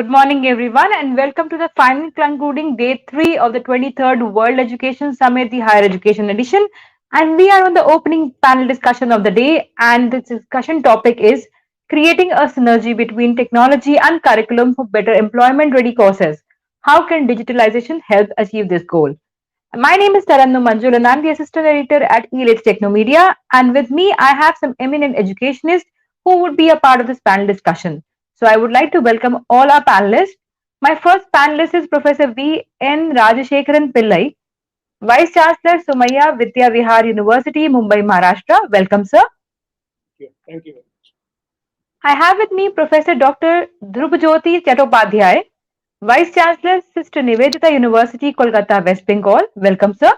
Good morning, everyone, and welcome to the final concluding day 3 of the 23rd World Education Summit, the Higher Education Edition. And we are on the opening panel discussion of the day, and the discussion topic is creating a synergy between technology and curriculum for better employment ready courses. How can digitalization help achieve this goal? My name is Tarannu Manjul, and I'm the assistant editor at Elets Technomedia. And with me, I have some eminent educationists who would be a part of this panel discussion. So I would like to welcome all our panelists. My first panelist is Professor V. N. Rajashekharan Pillai, Vice Chancellor Sumaya Vidya Vihar University, Mumbai, Maharashtra. Welcome, sir. Thank you very much. I have with me Professor Dr. Dhrubjyoti Chattopadhyay, Vice Chancellor, Sister Nivedita University, Kolkata, West Bengal. Welcome, sir.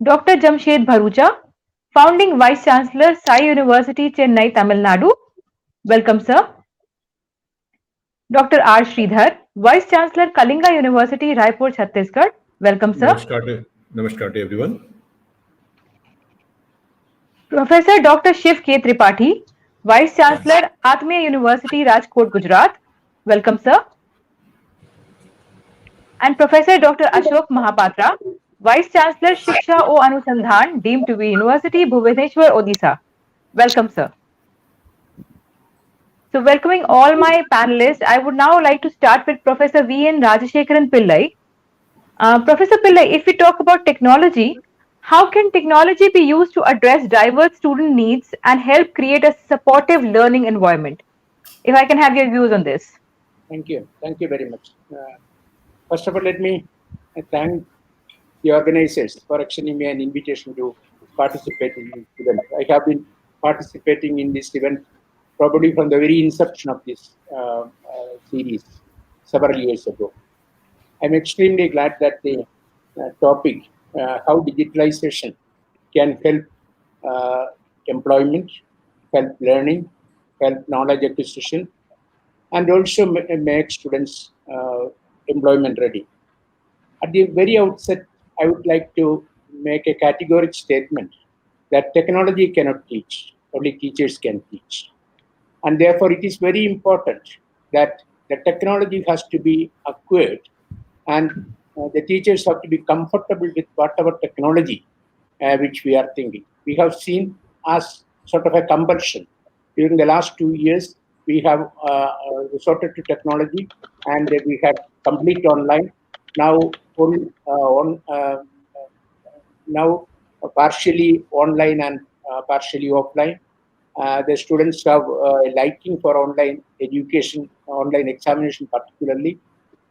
Dr. Jamshed Bharucha, Founding Vice Chancellor, Sai University, Chennai, Tamil Nadu. Welcome, sir. Dr. R. Sridhar, Vice Chancellor, Kalinga University, Raipur, Chhattisgarh. Welcome, sir. Namaskar to everyone. Professor Dr. Shiv K. Tripathi, Vice Chancellor, Atmiya University, Rajkot, Gujarat. Welcome, sir. And Professor Dr. Ashok Mahapatra, Vice Chancellor, Shiksha O Anusandhan, deemed to be University, Bhubaneswar, Odisha. Welcome, sir. So, welcoming all my panelists, I would now like to start with Professor V. N. Rajashekharan Pillai. Professor Pillai, if we talk about technology, how can technology be used to address diverse student needs and help create a supportive learning environment? If I can have your views on this. Thank you. Thank you very much. First of all, let me thank the organizers for extending me an invitation to participate in this event. I have been participating in this event probably from the very inception of this series several years ago. I'm extremely glad that the topic, how digitalization can help employment, help learning, help knowledge acquisition, and also make students employment ready. At the very outset, I would like to make a categorical statement that technology cannot teach, only teachers can teach. And therefore, it is very important that the technology has to be acquired and the teachers have to be comfortable with whatever technology which we are thinking. We have seen as sort of a compulsion. During the last 2 years, we have resorted to technology and we had complete online. Now, now partially online and partially offline. The students have a liking for online education, online examination particularly.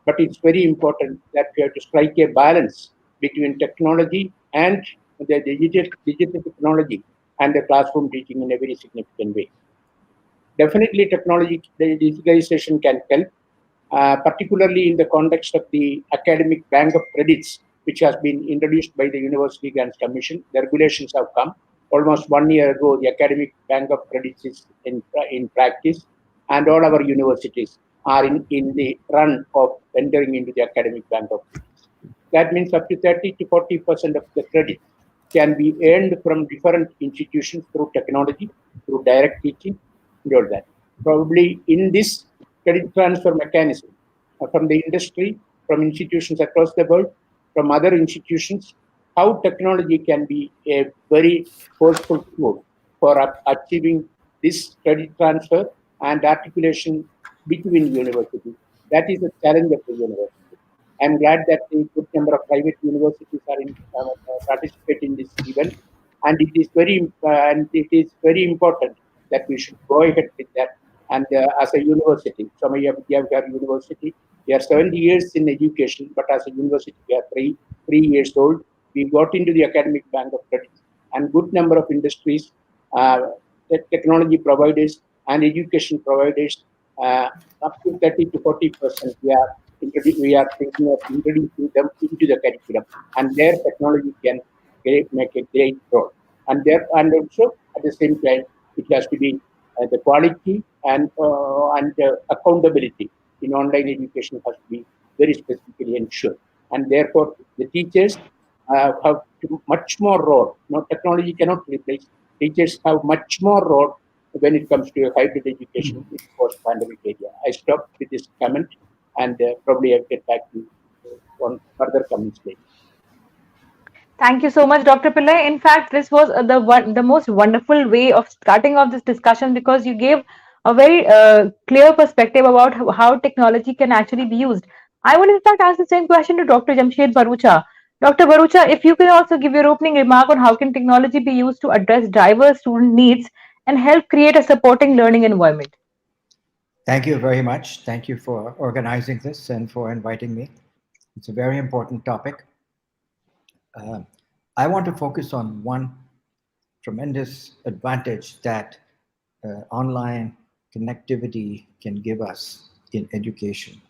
But it's very important that we have to strike a balance between technology and the digital technology and the classroom teaching in a very significant way. Definitely, technology, the digitalization can help, particularly in the context of the academic bank of credits, which has been introduced by the University Grants Commission. The regulations have come. Almost 1 year ago, the academic bank of credits is in practice, and all our universities are in the run of entering into the academic bank of credits. That means up to 30 to 40% of the credit can be earned from different institutions through technology, through direct teaching, and all that. Probably in this credit transfer mechanism from the industry, from institutions across the world, from other institutions, how technology can be a very forceful tool for achieving this credit transfer and articulation between universities. That is the challenge of the university. I'm glad that a good number of private universities are participating in this event, and it is very important that we should go ahead with that. And as a university, Samaya Vidya University, we are 70 years in education, but as a university, we are three years old. We got into the academic bank of credit, and good number of industries, technology providers, and education providers, up to 30 to 40%, we are thinking of introducing them into the curriculum, and their technology can make a great role. And also at the same time, it has to be the quality and accountability in online education has to be very specifically ensured. And therefore, the teachers have much more role. No, technology cannot replace. Teachers have much more role when it comes to hybrid education in post-pandemic area. I stopped with this comment, and probably I'll get back to on further comments later. Thank you so much, Dr. Pillai. In fact, this was the most wonderful way of starting off this discussion because you gave a very clear perspective about how technology can actually be used. I would in fact ask the same question to Dr. Jamshed Barucha. Dr. Barucha, if you can also give your opening remark on how can technology be used to address diverse student needs and help create a supporting learning environment. Thank you very much. Thank you for organizing this and for inviting me. It's a very important topic. Uh, I want to focus on one tremendous advantage that online connectivity can give us in education,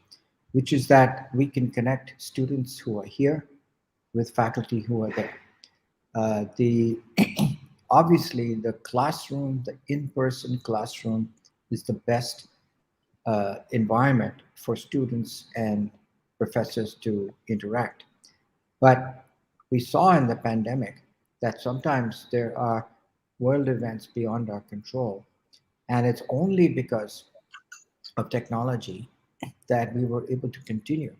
which is that we can connect students who are here with faculty who are there. The obviously the classroom, the in-person classroom, is the best environment for students and professors to interact. But we saw in the pandemic that sometimes there are world events beyond our control, and it's only because of technology that we were able to continue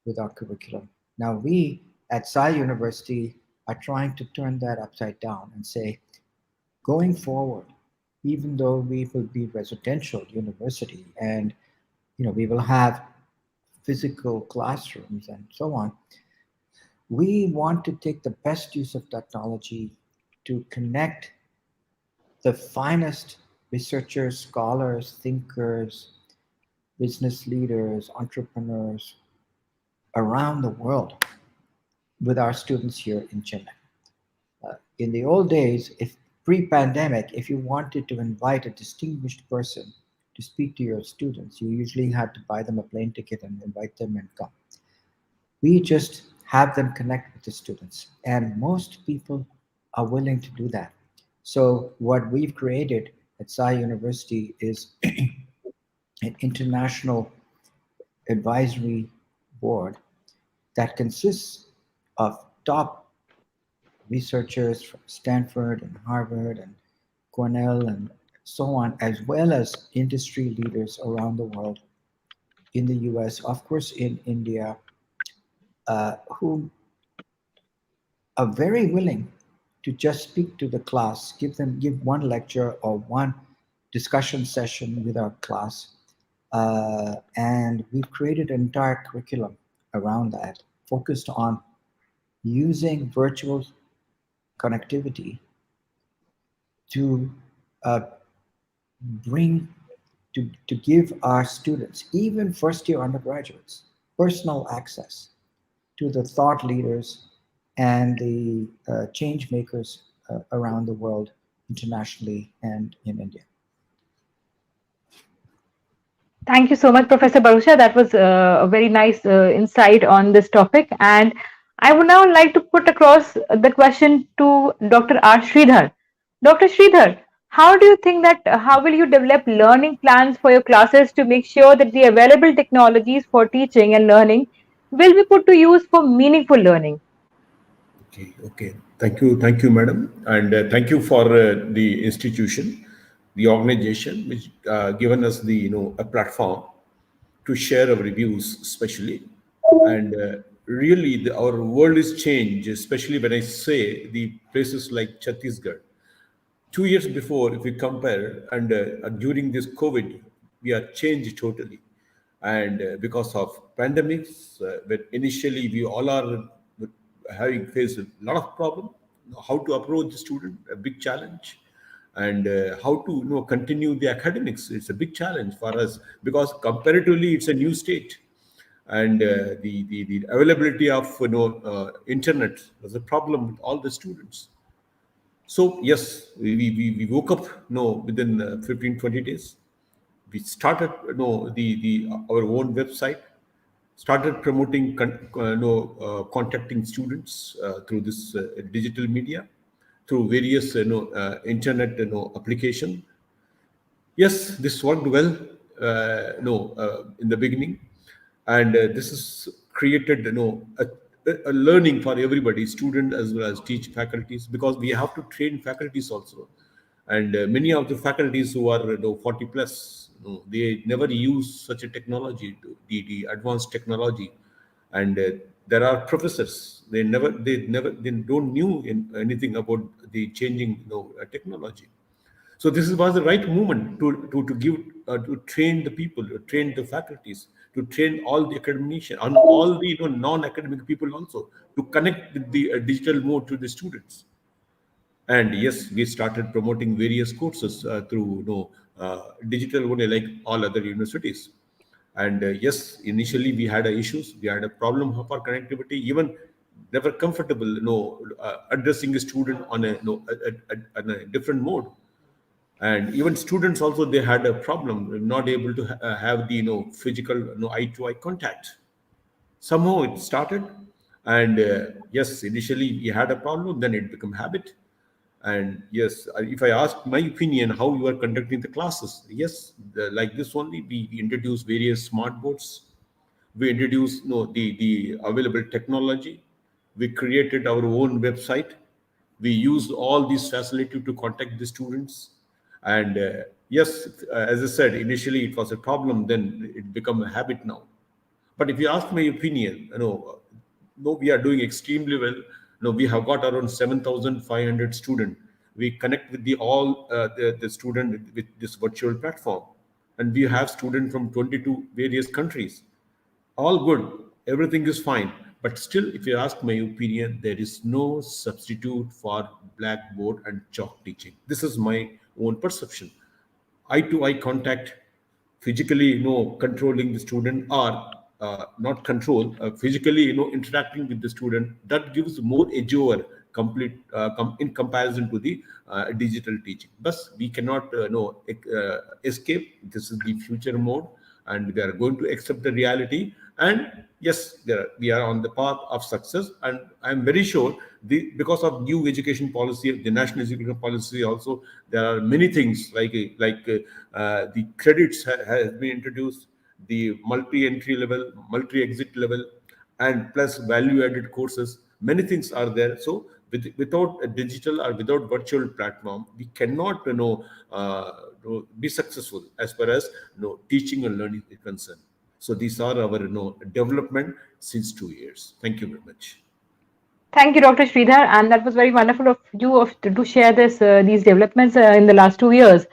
with our curriculum. Now, we at Sai University are trying to turn that upside down and say, going forward, even though we will be residential university and we will have physical classrooms and so on, we want to take the best use of technology to connect the finest researchers, scholars, thinkers, business leaders, entrepreneurs around the world with our students here in Chennai. In the old days, if pre-pandemic, if you wanted to invite a distinguished person to speak to your students, you usually had to buy them a plane ticket and invite them and come. We just have them connect with the students, and most people are willing to do that. So what we've created at Sai University is an international advisory board that consists of top researchers from Stanford and Harvard and Cornell and so on, as well as industry leaders around the world, in the US, of course, in India, who are very willing to just speak to the class, give one lecture or one discussion session with our class. And we've created an entire curriculum around that, focused on using virtual connectivity to uh, bring to give our students, even first year undergraduates, personal access to the thought leaders and the change makers around the world, internationally and in India. Thank you so much, Professor Barusha. That was a very nice insight on this topic. And I would now like to put across the question to Dr. R. Sridhar. Dr. Sridhar, how do you think that how will you develop learning plans for your classes to make sure that the available technologies for teaching and learning will be put to use for meaningful learning? Okay. Thank you, madam, and thank you for the institution, the organization, which given us the a platform to share our reviews, especially, and really our world is changed, especially when I say the places like Chhattisgarh. 2 years before, if we compare, and during this COVID, we are changed totally. And because of pandemics, when initially we all are having faced a lot of problem, how to approach the student, a big challenge, and how to continue the academics. It's a big challenge for us because comparatively it's a new state, and the availability of internet was a problem with all the students. So yes, we woke up within 15, 20 days. We started the our own website, started promoting contacting students through this digital media, through various internet application. Yes, this worked well, in the beginning, and this has created a learning for everybody, student as well as teach faculties, because we have to train faculties also. And many of the faculties who are 40 plus, they never use such a technology, the advanced technology. And there are professors, they don't knew anything about the changing technology. So this was the right movement to give to train the people, to train the faculties, to train all the academicians and all the non-academic people also, to connect with the digital mode to the students. And yes, we started promoting various courses through digital only, like all other universities. And yes, initially we had issues, we had a problem of our connectivity, even never comfortable addressing a student on on a different mode. And even students also, they had a problem not able to have the physical eye to eye contact. Somehow it started. And yes, initially we had a problem, then it became habit. And yes, if I ask my opinion how you are conducting the classes, yes, like this only, we introduce various smart boards, we introduced the available technology, we created our own website, we used all these facility to contact the students. And yes, as I said, initially it was a problem, then it become a habit now. But if you ask my opinion, no, we are doing extremely well. No, we have got around 7,500 students. We connect with the student with this virtual platform, and we have students from 22 various countries. All good, everything is fine. But still, if you ask my opinion, there is no substitute for blackboard and chalk teaching. This is my own perception. Eye to eye contact, physically controlling the student, or not control, physically interacting with the student, that gives more edge over complete in comparison to the digital teaching. But we cannot escape. This is the future mode, and we are going to accept the reality. And yes, we are on the path of success. And I'm very sure, because of new education policy, the national education policy also, there are many things the credits has been introduced, the multi-entry level, multi-exit level, and plus value-added courses. Many things are there. So without a digital or without virtual platform, we cannot be successful as far as teaching and learning is concerned. So these are our development since 2 years. Thank you very much. Thank you, Dr. Sridhar, and that was very wonderful of you to share these developments in the last 2 years.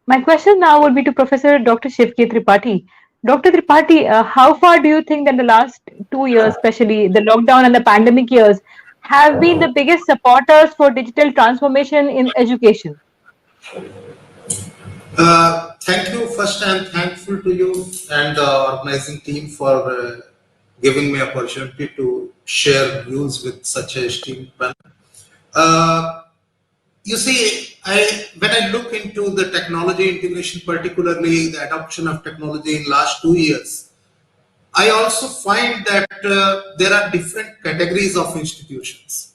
My question now would be to Professor Dr. Shivki Tripathi. Dr. Tripathi, how far do you think that the last 2 years, especially the lockdown and the pandemic years, have been the biggest supporters for digital transformation in education? Thank you. First, I'm thankful to you and the organizing team for giving me opportunity to share views with such a esteemed panel. You see, when I look into the technology integration, particularly the adoption of technology in last 2 years, I also find that there are different categories of institutions.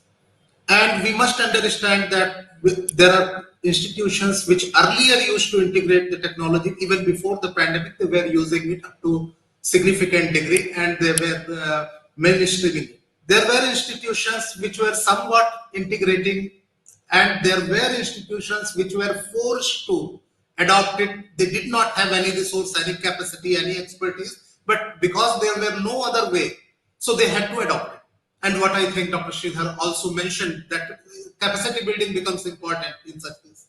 And we must understand that there are institutions which earlier used to integrate the technology. Even before the pandemic, they were using it up to significant degree, and they were mainstreaming it. There were institutions which were somewhat integrating, and there were institutions which were forced to adopt it. They did not have any resource, any capacity, any expertise, but because there were no other way, so they had to adopt it. And what I think Dr. Sridhar also mentioned, that capacity building becomes important in such case.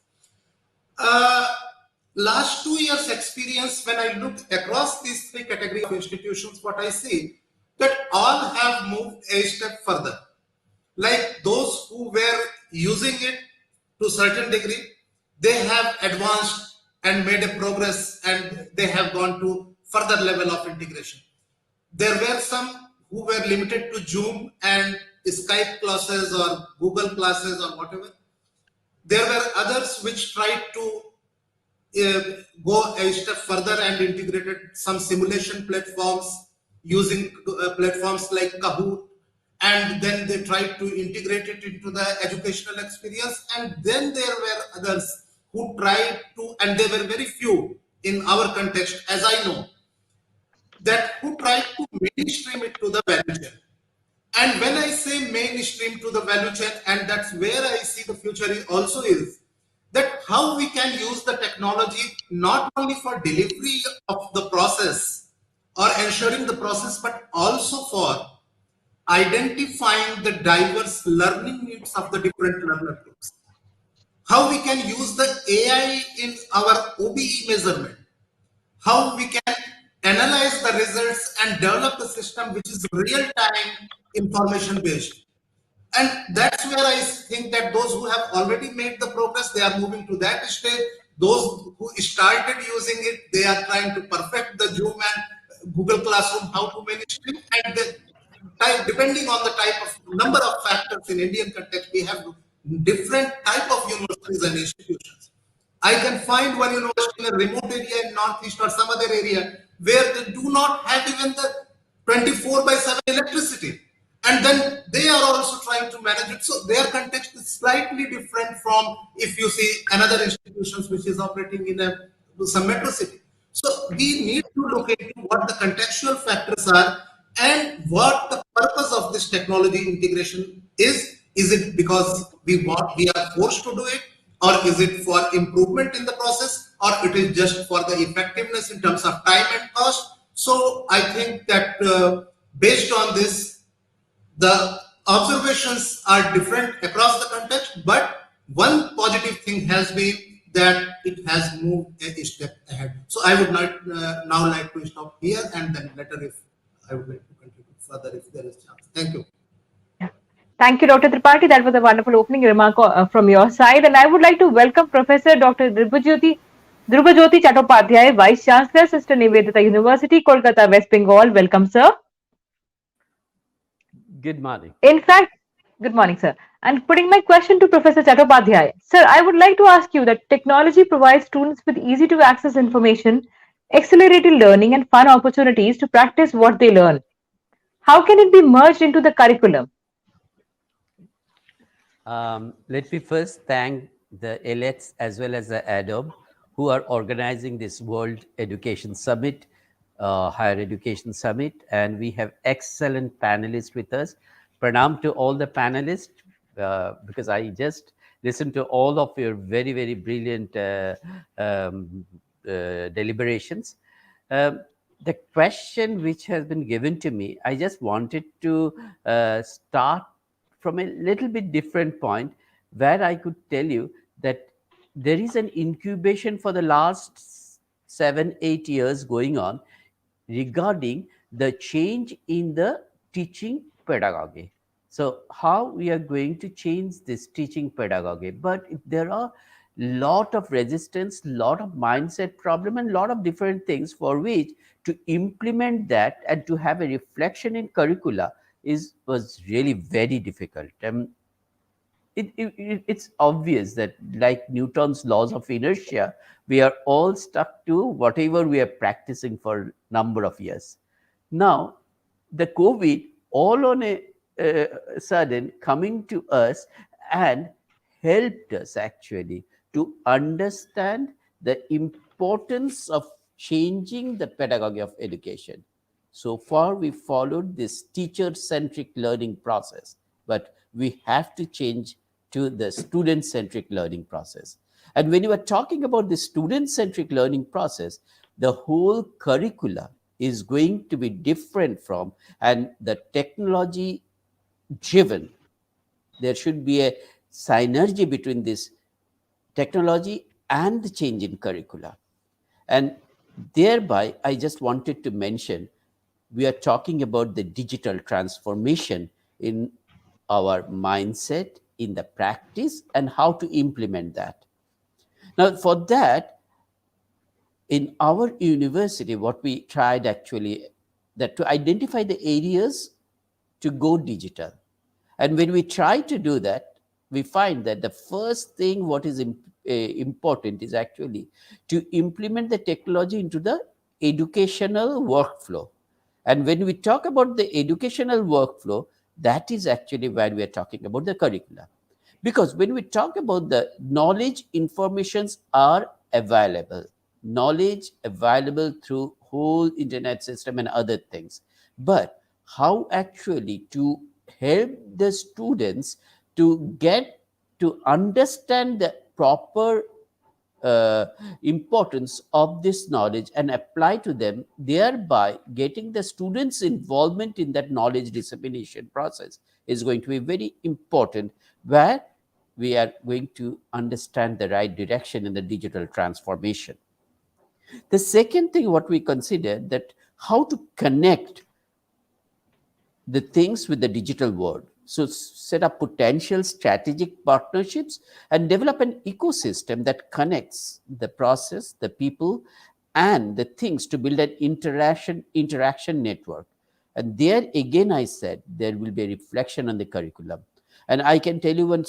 Last 2 years experience, when I look across these three categories of institutions, what I see, that all have moved a step further. Like those who were using it to certain degree, they have advanced and made a progress, and they have gone to further level of integration. There were some who were limited to Zoom and Skype classes or Google classes or whatever. There were others which tried to go a step further and integrated some simulation platforms using platforms like Kahoot, and then they tried to integrate it into the educational experience. And then there were others who tried to, and there were very few in our context, as I know, that who tried to mainstream it to the value chain. And when I say mainstream to the value chain, and that's where I see the future also is, that how we can use the technology not only for delivery of the process or ensuring the process, but also for identifying the diverse learning needs of the different learner groups. How we can use the AI in our OBE measurement, how we can analyze the results and develop a system which is real-time information based. And that's where I think that those who have already made the progress, they are moving to that stage. Those who started using it, they are trying to perfect the Zoom and Google Classroom, how to manage it. And the depending on the type of number of factors in Indian context, we have different type of universities and institutions. I can find one university in a remote area in Northeast or some other area where they do not have even the 24 by 7 electricity. And then they are also trying to manage it. So their context is slightly different from if you see another institutions which is operating in some metro city. So we need to look into what the contextual factors are and what the purpose of this technology integration is. Is it because we are forced to do it, or is it for improvement in the process, or it is just for the effectiveness in terms of time and cost? So I think that based on this, the observations are different across the context, but one positive thing has been that it has moved a step ahead. So I would not now like to stop here, and then later if I would like to contribute further if there is chance. Thank you. Yeah. Thank you, Dr. Tripathi. That was a wonderful opening remark from your side. And I would like to welcome Professor Dr. Drubajyoti Chattopadhyay, Vice Chancellor, Sister Nivedita University, Kolkata, West Bengal. Welcome, sir. Good morning. In fact, good morning, sir. And putting my question to Professor Chattopadhyay, sir, I would like to ask you that technology provides students with easy to access information, accelerated learning, and fun opportunities to practice what they learn. How can it be merged into the curriculum? Let me first thank the Elets as well as the Adobe who are organizing this World Education Summit, Higher Education Summit, and we have excellent panelists with us. Pranam to all the panelists, because I just listened to all of your very, very brilliant deliberations. The question which has been given to me, I just wanted to start from a little bit different point where I could tell you that there is an incubation for the last 7-8 years going on regarding the change in the teaching pedagogy. So how we are going to change this teaching pedagogy, but there are lot of resistance, lot of mindset problem, and lot of different things for which to implement that and to have a reflection in curricula was really very difficult. It's obvious that like Newton's laws of inertia, we are all stuck to whatever we are practicing for number of years. Now, the COVID all on a sudden coming to us and helped us actually to understand the importance of changing the pedagogy of education. So far, we followed this teacher-centric learning process, but we have to change to the student-centric learning process. And when you are talking about the student-centric learning process, the whole curricula is going to be different from, and the technology driven. There should be a synergy between this technology and the change in curricula. And thereby, I just wanted to mention, we are talking about the digital transformation in our mindset, in the practice, and how to implement that. Now, for that, in our university, what we tried actually, that to identify the areas to go digital. And when we try to do that, we find that the first thing what is important is actually to implement the technology into the educational workflow. And when we talk about the educational workflow, that is actually where we are talking about the curricula. Because when we talk about the knowledge, informations are available. Knowledge available through whole internet system and other things. But how actually to help the students to get to understand the proper importance of this knowledge and apply to them, thereby getting the students' involvement in that knowledge dissemination process is going to be very important, where we are going to understand the right direction in the digital transformation. The second thing what we consider, that how to connect the things with the digital world. So set up potential strategic partnerships and develop an ecosystem that connects the process, the people, and the things to build an interaction network. And there again, I said there will be a reflection on the curriculum. And I can tell you one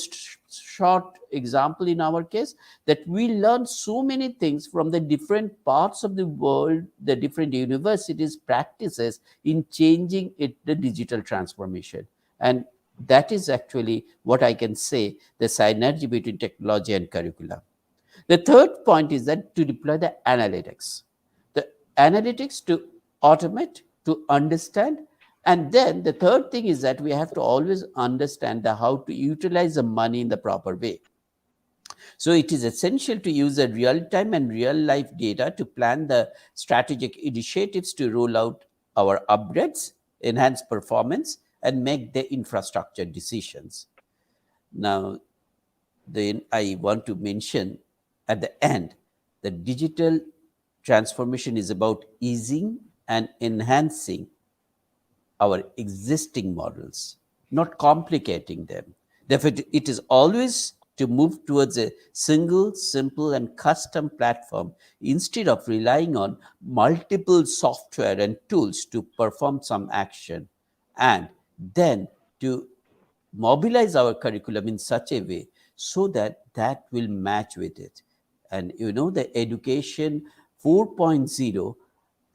short example in our case, that we learn so many things from the different parts of the world, the different universities' practices in changing it, the digital transformation. And that is actually what I can say, the synergy between technology and curriculum. The third point is that to deploy the analytics. The analytics to automate, to understand. And then the third thing is that we have to always understand how to utilize the money in the proper way. So it is essential to use the real-time and real-life data to plan the strategic initiatives to roll out our upgrades, enhance performance, and make the infrastructure decisions. Now, then I want to mention at the end that digital transformation is about easing and enhancing our existing models, not complicating them. Therefore, it is always to move towards a single, simple, and custom platform instead of relying on multiple software and tools to perform some action, and then to mobilize our curriculum in such a way so that that will match with it. And the education 4.0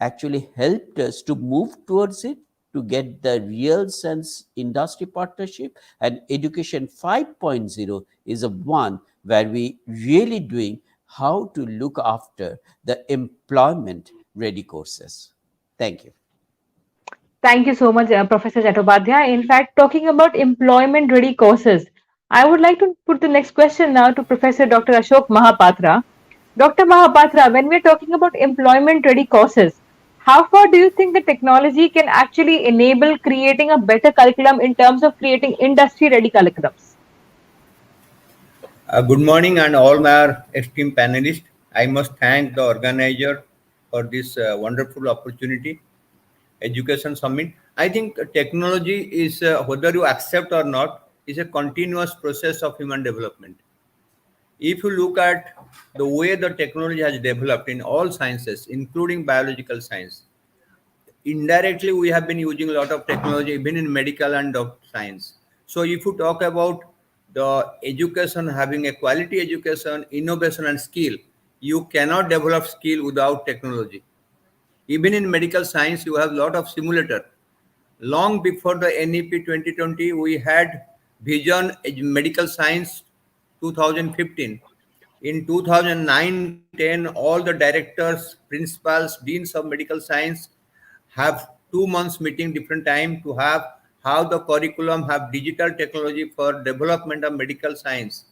actually helped us to move towards it, to get the real sense industry partnership. And education 5.0 is a one where we really doing how to look after the employment ready courses. Thank you. Thank you so much, Professor Chattopadhyay. In fact, talking about employment ready courses, I would like to put the next question now to Professor Dr. Ashok Mahapatra. Dr. Mahapatra, when we're talking about employment ready courses, how far do you think the technology can actually enable creating a better curriculum in terms of creating industry ready curriculums? Good morning, and all my esteemed panelists. I must thank the organizer for this wonderful opportunity, Education Summit. I think technology is, whether you accept or not, is a continuous process of human development. If you look at the way the technology has developed in all sciences, including biological science, indirectly we have been using a lot of technology even in medical and science. So if you talk about the education, having a quality education, innovation and skill, you cannot develop skill without technology. Even in medical science, you have a lot of simulator. Long before the NEP 2020, we had Vision Medical Science 2015. In 2009-10, all the directors, principals, deans of medical science have 2 months meeting different time to have how the curriculum have digital technology for development of medical science.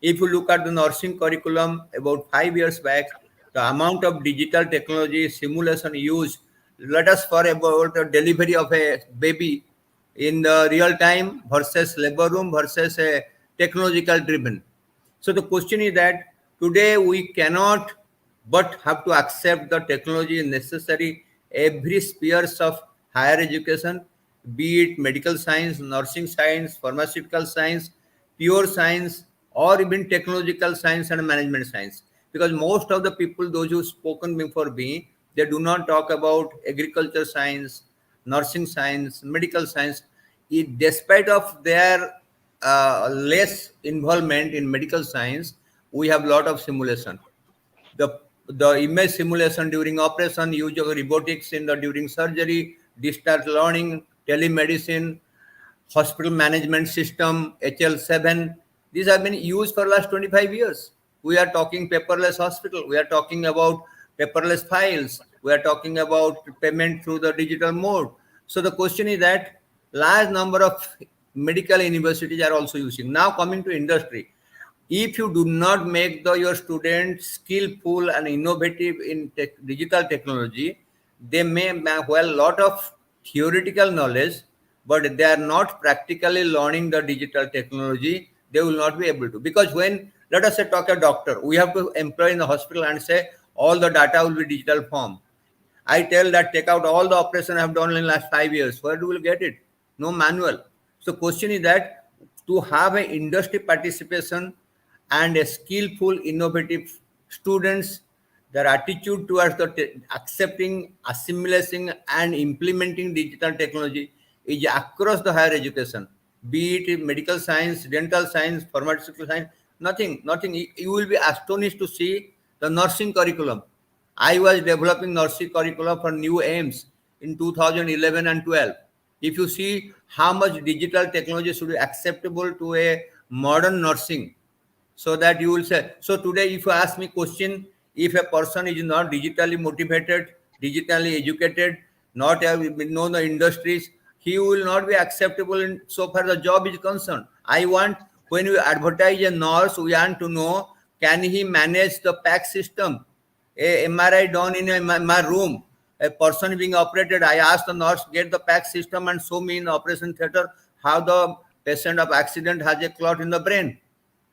If you look at the nursing curriculum about 5 years back, the amount of digital technology simulation used, let us for about the delivery of a baby in the real time versus labor room versus a technological driven. So the question is that today we cannot but have to accept the technology necessary every spheres of higher education, be it medical science, nursing science, pharmaceutical science, pure science, or even technological science and management science. Because most of the people, those who spoken before me, they do not talk about agriculture science, nursing science, medical science. Despite of their less involvement in medical science, we have a lot of simulation. The image simulation during operation, use of robotics during surgery, distance learning, telemedicine, hospital management system, HL7. These have been used for last 25 years. We are talking paperless hospital. We are talking about paperless files. We are talking about payment through the digital mode. So the question is that large number of medical universities are also using. Now coming to industry, If you do not make your students skillful and innovative in digital technology, they may have a lot of theoretical knowledge, but they are not practically learning the digital technology. They will not be able to, because when, let us say, talk a doctor, we have to employ in the hospital and say all the data will be digital form. I tell that take out all the operation I have done in last 5 years. Where do we get it? No manual. So question is that to have an industry participation and a skillful, innovative students, their attitude towards the accepting, assimilating, and implementing digital technology is across the higher education, be it in medical science, dental science, pharmaceutical science, nothing. You will be astonished to see the nursing curriculum. I was developing nursery curriculum for new aims in 2011 and 12. If you see how much digital technology should be acceptable to a modern nursing, so that you will say. So today, if you ask me question, if a person is not digitally motivated, digitally educated, not have know the industries, he will not be acceptable in so far the job is concerned. I want, when we advertise a nurse, we want to know, can he manage the PAC system? A MRI done in my room, a person being operated. I asked the nurse, get the PAC system and show me in the operation theater how the patient of accident has a clot in the brain.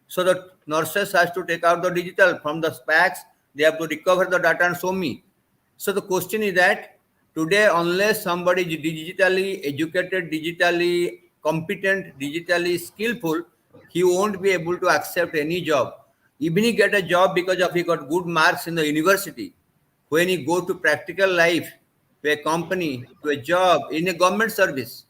So the nurses has to take out the digital from the specs. They have to recover the data and show me. So the question is that today, unless somebody is digitally educated, digitally competent, digitally skillful, he won't be able to accept any job. Even he get a job because of he got good marks in the university. When he go to practical life, to a company, to a job in a government service,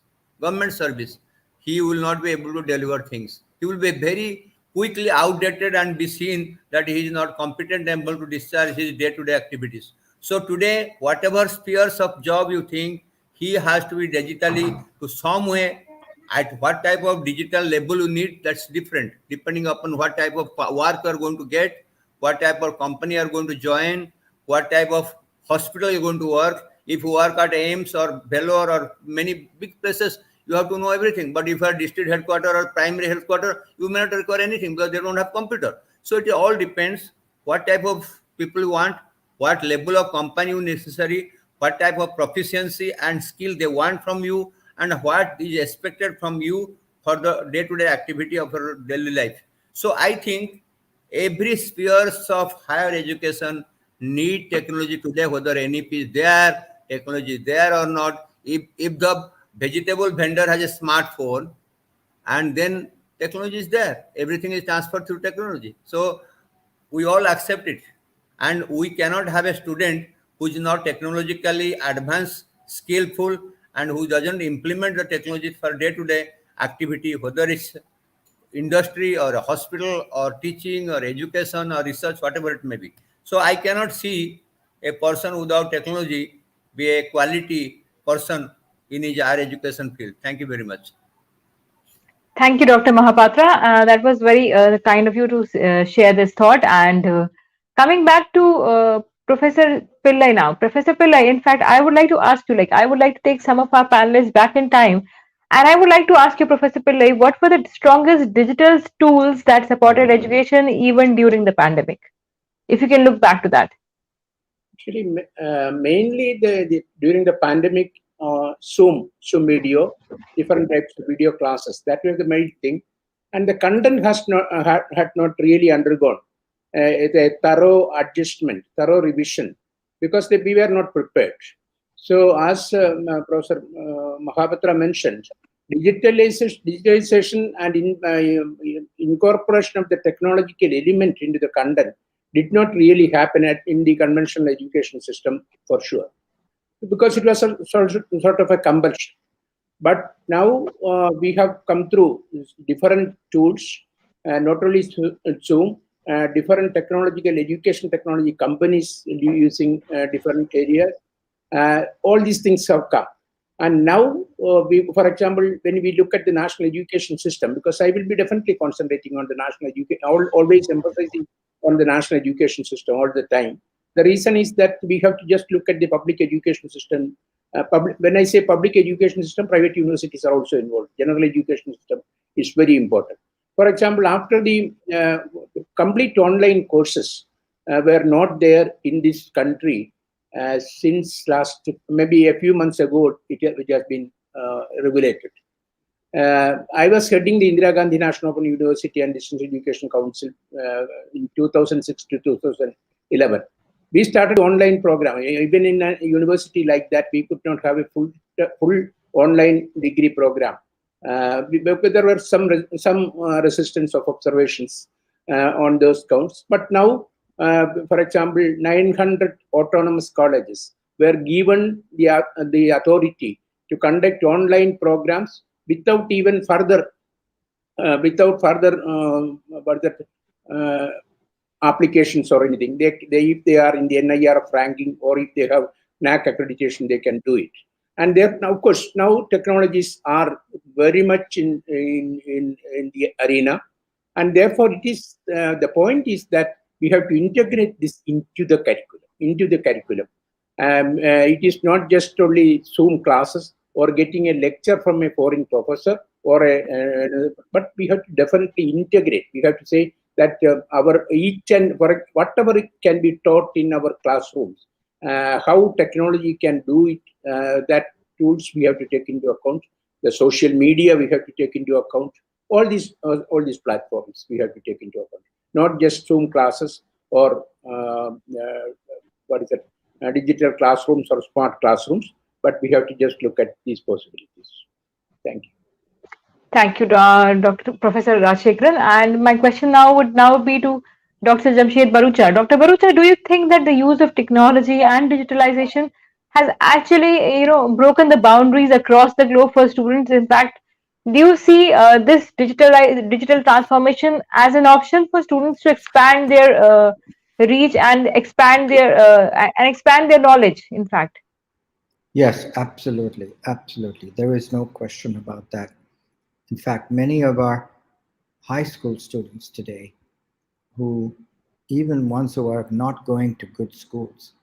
he will not be able to deliver things. He will be very quickly outdated and be seen that he is not competent and able to discharge his day-to-day activities. So today, whatever spheres of job you think, he has to be digitally to some way. At what type of digital level you need, that's different depending upon what type of work you are going to get, what type of company you are going to join, what type of hospital you're going to work. If you work at AIMS or Vellore or many big places, you have to know everything. But if you are district headquarter or primary headquarter, you may not require anything because they don't have computer. So it all depends what type of people you want, what level of company you necessary, what type of proficiency and skill they want from you, and what is expected from you for the day-to-day activity of your daily life. So I think every spheres of higher education need technology today, whether NEP is there, technology is there or not. If the vegetable vendor has a smartphone, and then technology is there, everything is transferred through technology. So we all accept it, and we cannot have a student who is not technologically advanced, skillful, and who doesn't implement the technology for day-to-day activity, whether it's industry or a hospital or teaching or education or research, whatever it may be. So I cannot see a person without technology be a quality person in his higher education field. Thank you very much. Thank you, Dr. Mahapatra. That was very kind of you to share this thought. And coming back to Professor Pillai now. Professor Pillai, in fact, I would like to ask you, I would like to take some of our panelists back in time. And I would like to ask you, Professor Pillai, what were the strongest digital tools that supported education even during the pandemic? If you can look back to that. Actually, mainly during the pandemic, Zoom video, different types of video classes. That was the main thing, and the content has not had not really undergone a thorough adjustment, thorough revision, because we were not prepared. So, as Professor Mahapatra mentioned, digitalization and incorporation of the technological element into the content did not really happen in the conventional education system for sure, because it was a sort of a compulsion. But now we have come through different tools, not only Zoom, different technological education technology companies using different areas. All these things have come. And now, for example, when we look at the national education system, because I will be definitely concentrating on the national education, always emphasizing on the national education system all the time. The reason is that we have to just look at the public education system. When I say public education system, private universities are also involved. General education system is very important. For example, after the complete online courses were not there in this country since last, maybe a few months ago, it has been regulated. I was heading the Indira Gandhi National Open University and Distance Education Council in 2006 to 2011. We started online program. Even in a university like that, we could not have a full online degree program. Because there were some resistance of observations on those counts. But now, for example, 900 autonomous colleges were given the authority to conduct online programs without even further applications or anything. They if they are in the NIRF ranking or if they have NAC accreditation, they can do it. And there now, of course, now technologies are very much in the arena, and therefore it is the point is that we have to integrate this into the curriculum. It is not just only Zoom classes or getting a lecture from a foreign professor or but we have to definitely integrate. We have to say that our each and whatever it can be taught in our classrooms, how technology can do it, that tools we have to take into account, the social media we have to take into account, all these platforms we have to take into account, not just Zoom classes or digital classrooms or smart classrooms, but we have to just look at these possibilities. Thank you. Thank you, Dr. Professor Rajshekharan. And my question now would be to Dr. Jamshed Barucha. Dr. Barucha, do you think that the use of technology and digitalization has actually, broken the boundaries across the globe for students? In fact, do you see this digital transformation as an option for students to expand their reach and expand their knowledge? In fact. Yes, absolutely. Absolutely. There is no question about that. In fact, many of our high school students today, who even ones who are not going to good schools,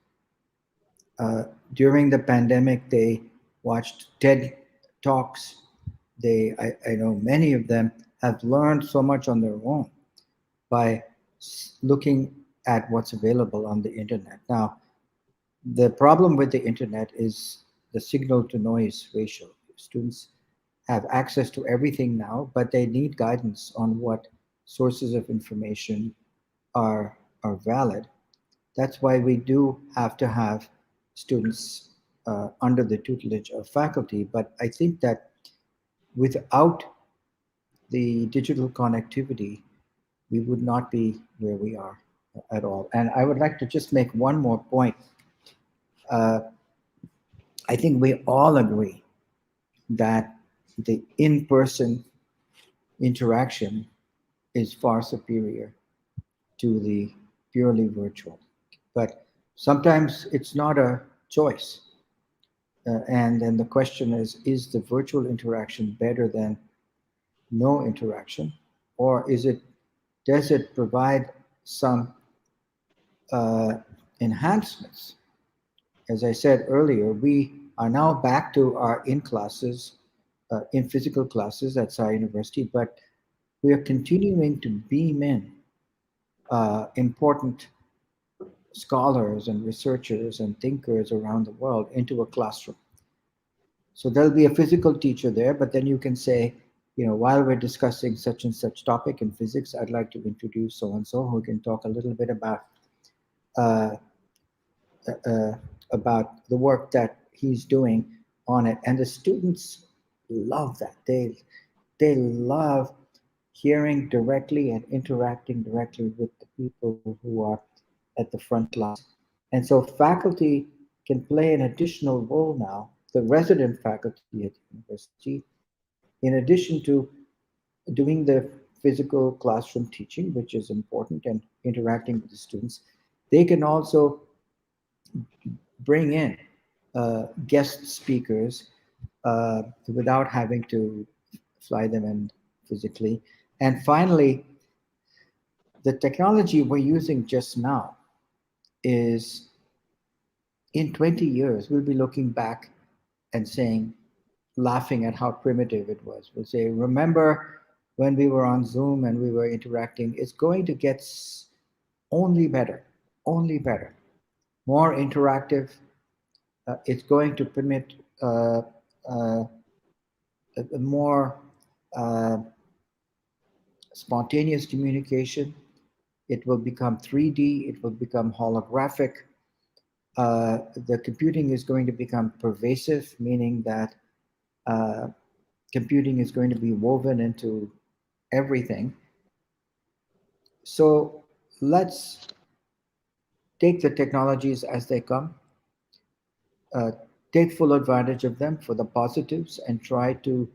during the pandemic, they watched TED Talks. I know many of them have learned so much on their own by looking at what's available on the internet. Now, the problem with the internet is the signal to noise ratio. Students have access to everything now, but they need guidance on what sources of information are valid. That's why we do have to have students under the tutelage of faculty. But I think that without the digital connectivity, we would not be where we are at all. And I would like to just make one more point. I think we all agree that the in-person interaction is far superior to the purely virtual. But sometimes it's not a choice. And then the question is the virtual interaction better than no interaction? Or does it provide some enhancements? As I said earlier, we are now back to our in-classes, in physical classes at Sai University, but we are continuing to beam in important scholars and researchers and thinkers around the world into a classroom. So there'll be a physical teacher there, but then you can say, while we're discussing such and such topic in physics, I'd like to introduce so-and-so who can talk a little bit about the work that he's doing on it. And the students love that. They love hearing directly and interacting directly with the people who are at the front lines. And so faculty can play an additional role now, the resident faculty at the university, in addition to doing the physical classroom teaching, which is important, and interacting with the students. They can also bring in guest speakers without having to fly them in physically. And finally, the technology we're using just now is, in 20 years, we'll be looking back and saying, laughing at how primitive it was. We'll say, remember when we were on Zoom and we were interacting, it's going to get only better, only better, more interactive. It's going to permit uh, a more uh, spontaneous communication. It will become 3D, it will become holographic. The computing is going to become pervasive, meaning that uh, computing is going to be woven into everything. So let's take the technologies as they come, uh, take full advantage of them for the positives, and try to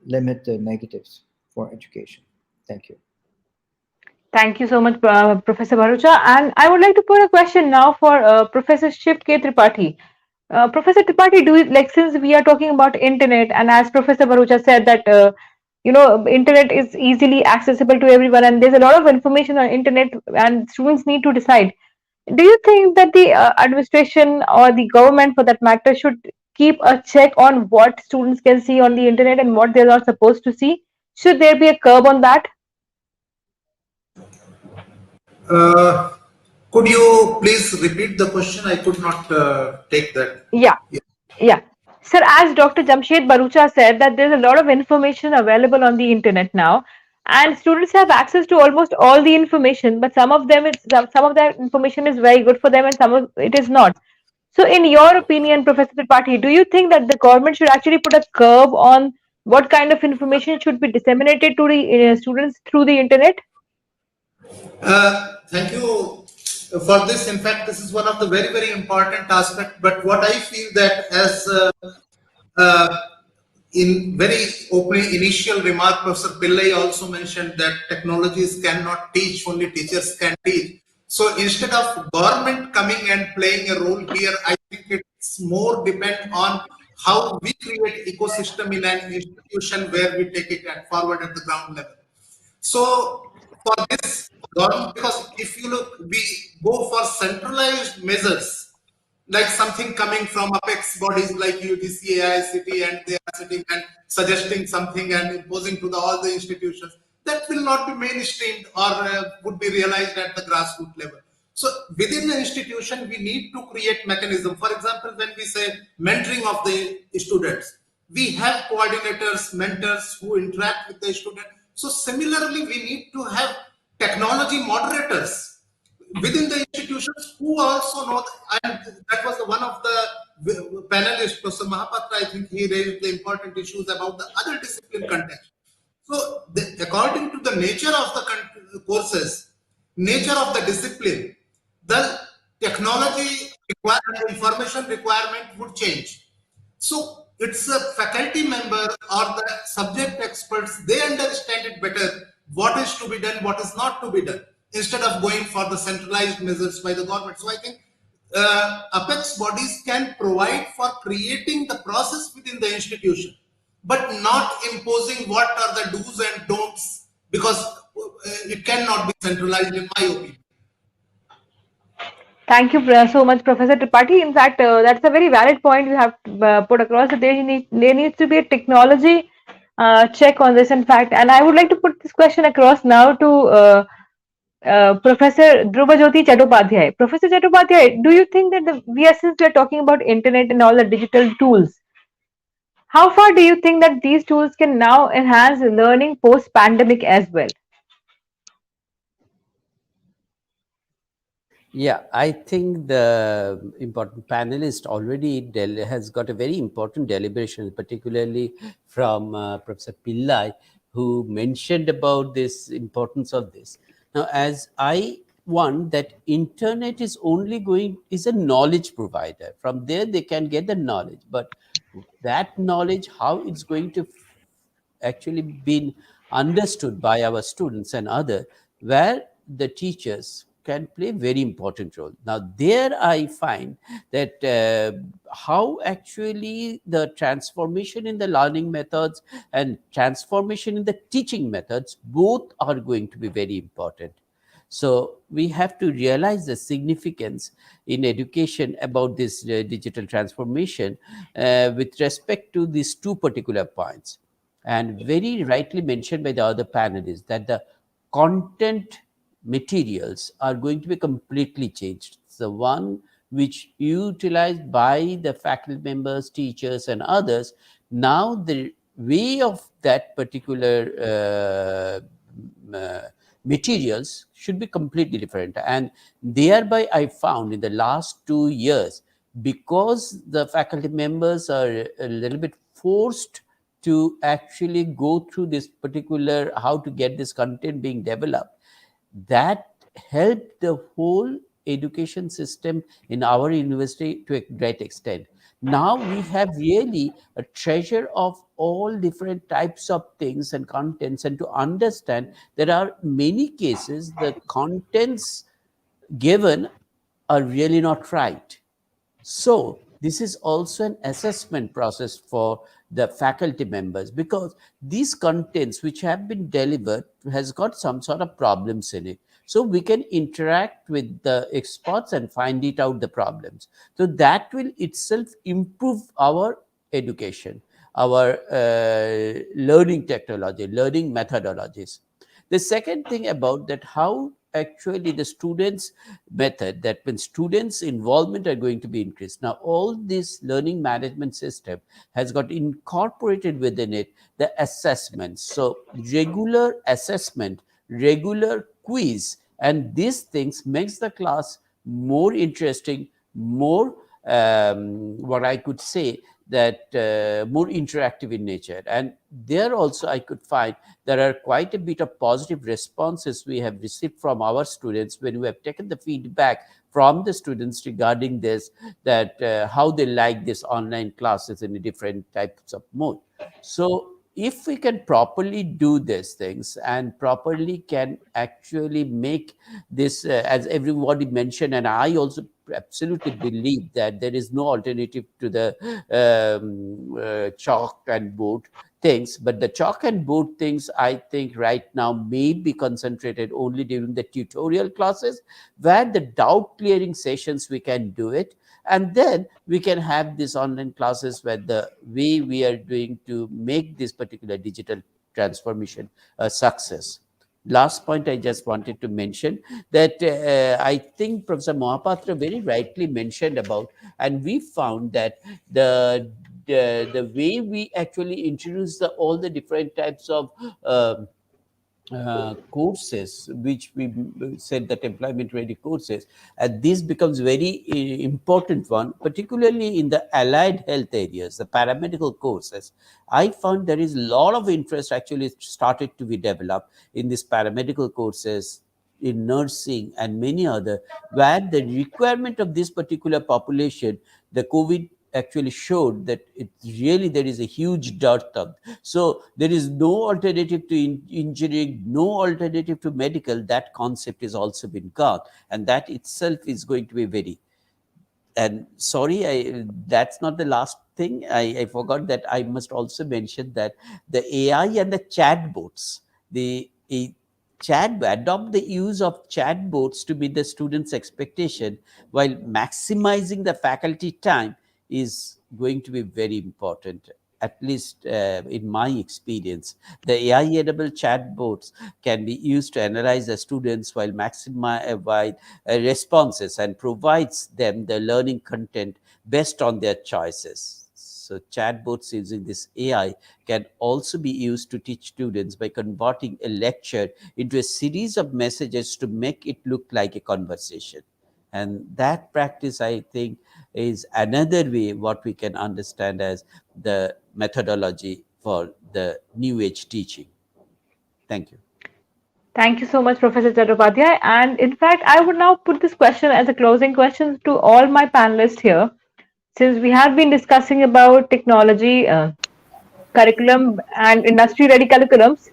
limit the negatives for education. Thank you. Thank you so much, Professor Bharucha. And I would like to put a question now for Professor Shiv K. Tripathi. Professor Tripathi, do you, like, since we are talking about internet, and as Professor Bharucha said that internet is easily accessible to everyone, and there's a lot of information on internet, and students need to decide. Do you think that the administration or the government, for that matter, should keep a check on what students can see on the internet and what they're not supposed to see? Should there be a curb on that? Uh, could you please repeat the question? I could not take that. Yeah. Yeah. Yeah. Sir, as Dr. Jamshed Barucha said, that there's a lot of information available on the internet now, and students have access to almost all the information, but some of that information is very good for them and some of it is not. So, in your opinion, Professor Tripathi, do you think that the government should actually put a curb on what kind of information should be disseminated to the students through the internet? Thank you for this. In fact, this is one of the very, very important aspects. But what I feel that as uh, in very opening initial remark, Professor Pillai also mentioned that technologies cannot teach, only teachers can teach. So instead of government coming and playing a role here, I think it's more depend on how we create ecosystem in an institution where we take it forward at the ground level. So for this government, because if you look, we go for centralized measures, like something coming from apex bodies like UGC, AICT, and they are sitting and suggesting something and imposing to all the institutions, that will not be mainstreamed or would be realized at the grassroots level. So within the institution, we need to create mechanism. For example, when we say mentoring of the students, we have coordinators, mentors who interact with the student. So similarly, we need to have technology moderators within the institutions who also know, and that was one of the panelists, Professor Mahapatra, I think he raised the important issues about the other discipline context. So according to the nature of the courses, nature of the discipline, the technology requirement, information requirement would change. So it's a faculty member or the subject experts, they understand it better, what is to be done, what is not to be done, instead of going for the centralized measures by the government. So I think apex bodies can provide for creating the process within the institution, but not imposing what are the do's and don'ts, because it cannot be centralized, in my opinion. Thank you so much, Professor Tripathi. In fact, that's a very valid point you have put across. That there needs to be a technology check on this. In fact, and I would like to put this question across now to Professor Dhrubajyoti Chattopadhyay. Professor Chattopadhyay, do you think that since we are talking about internet and all the digital tools, how far do you think that these tools can now enhance learning post-pandemic as well? Yeah, I think the important panelist already has got a very important deliberation, particularly from Professor Pillai, who mentioned about this importance of this. Now, as I want that internet is a knowledge provider. From there, they can get the knowledge, but that knowledge, how it's going to actually been understood by our students and other, where the teachers can play very important role. Now there I find that how actually the transformation in the learning methods and transformation in the teaching methods both are going to be very important. So we have to realize the significance in education about this digital transformation with respect to these two particular points. and very rightly mentioned by the other panelists that the content materials are going to be completely changed. The one which utilized by the faculty members, teachers, and others, now the way of that particular materials should be completely different. And thereby, I found in the last 2 years, because the faculty members are a little bit forced to actually go through this particular how to get this content being developed, that helped the whole education system in our university to a great extent. Now we have really a treasure of all different types of things and contents, and to understand there are many cases the contents given are really not right. So this is also an assessment process for the faculty members, because these contents which have been delivered has got some sort of problems in it. So we can interact with the experts and find it out the problems. So that will itself improve our education, our learning technology, learning methodologies. The second thing about that, how actually the students method, that when students involvement are going to be increased. Now all this learning management system has got incorporated within it the assessments. So regular assessment, regular quiz, and these things makes the class more interesting, more what I could say that more interactive in nature. And there also I could find there are quite a bit of positive responses we have received from our students when we have taken the feedback from the students regarding this, that how they like this online classes in different types of mode. So if we can properly do these things and properly can actually make this as everybody mentioned, and I also absolutely believe that there is no alternative to the chalk and board things. But the chalk and board things, I think right now may be concentrated only during the tutorial classes, where the doubt clearing sessions we can do it. And then we can have these online classes where the way we are doing to make this particular digital transformation a success. Last point I just wanted to mention that I think Professor Mohapatra very rightly mentioned about, and we found that the way we actually introduce all the different types of um, courses, which we said that employment ready courses, and this becomes very important one, particularly in the allied health areas, the paramedical courses. I found there is a lot of interest actually started to be developed in these paramedical courses, in nursing and many other, where the requirement of this particular population, the COVID actually showed that it really there is a huge dearth of. So there is no alternative to engineering, no alternative to medical. That concept is also been got, and that itself is going to be very. And sorry, that's not the last thing. I forgot that I must also mention that the AI and the chatbots, the chat adopt the use of chatbots to meet the students' expectation while maximizing the faculty time is going to be very important. At least in my experience, the AI-enabled chatbots can be used to analyze the students while maximize responses and provides them the learning content based on their choices. So chatbots using this AI can also be used to teach students by converting a lecture into a series of messages to make it look like a conversation. And that practice, I think, is another way what we can understand as the methodology for the new age teaching. Thank you. Thank you so much, Professor Chattopadhyay. And in fact, I would now put this question as a closing question to all my panelists here. Since we have been discussing about technology, curriculum, and industry ready curriculums,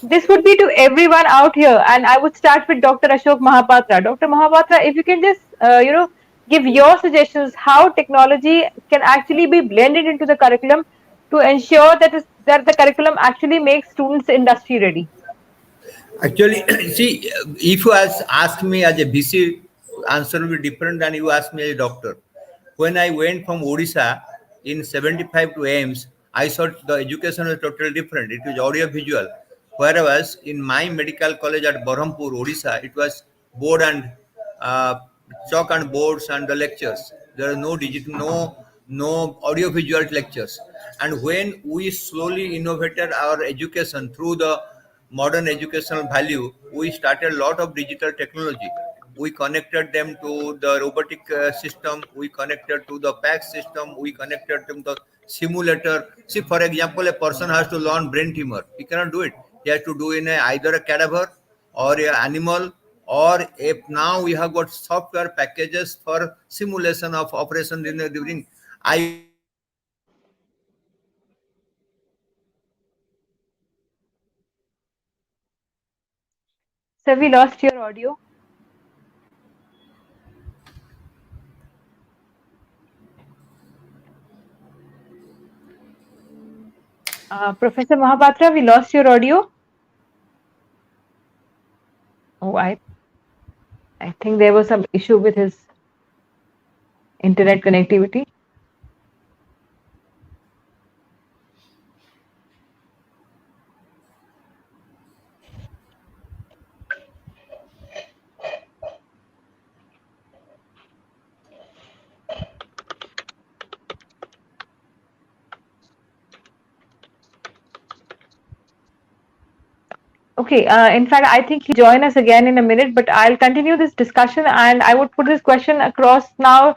this would be to everyone out here. And I would start with Dr. Ashok Mahapatra. Dr. Mahapatra, if you can just, give your suggestions how technology can actually be blended into the curriculum to ensure that the curriculum actually makes students industry ready. Actually, see, if you ask me as a BC, answer will be different than you ask me as a doctor. When I went from Odisha in 75 to AIMS, I thought the education was totally different. It was audio visual. Whereas in my medical college at Berhampur, Odisha, it was board and uh, chalk and boards and the lectures. There are no digital, no audio visual lectures. And when we slowly innovated our education through the modern educational value, we started a lot of digital technology. We connected them to the robotic system, we connected to the PAC system, we connected to the simulator. See, for example, a person has to learn brain tumor. He cannot do it. He has to do in either a cadaver or a animal, or if now we have got software packages for simulation of operation during IOT or So we lost your audio. Professor Mahapatra, we lost your audio. Oh, I think there was some issue with his internet connectivity. Okay, in fact, I think he'll join us again in a minute, but I'll continue this discussion and I would put this question across now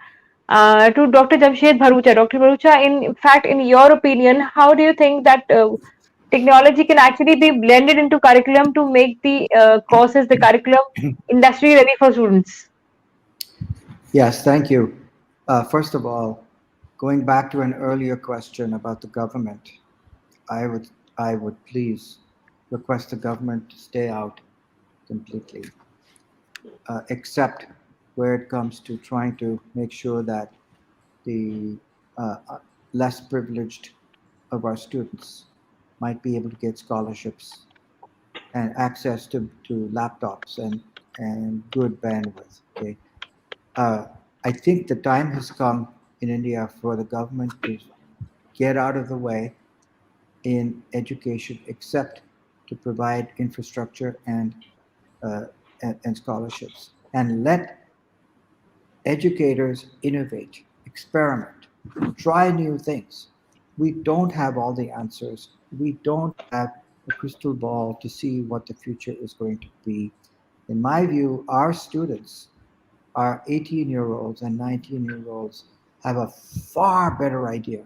to Dr. Jamshed Bharucha. Dr. Bharucha, in fact, in your opinion, how do you think that technology can actually be blended into curriculum to make the courses, the curriculum, industry ready for students? Yes, thank you. First of all, going back to an earlier question about the government, I would I would please request the government to stay out completely, except where it comes to trying to make sure that the less privileged of our students might be able to get scholarships and access to laptops and good bandwidth. Okay, uh, I think the time has come in India for the government to get out of the way in education, except to provide infrastructure uh, and scholarships, and let educators innovate, experiment, try new things. We don't have all the answers. We don't have a crystal ball to see what the future is going to be. In my view, our students, our 18-year-olds and 19-year-olds, have a far better idea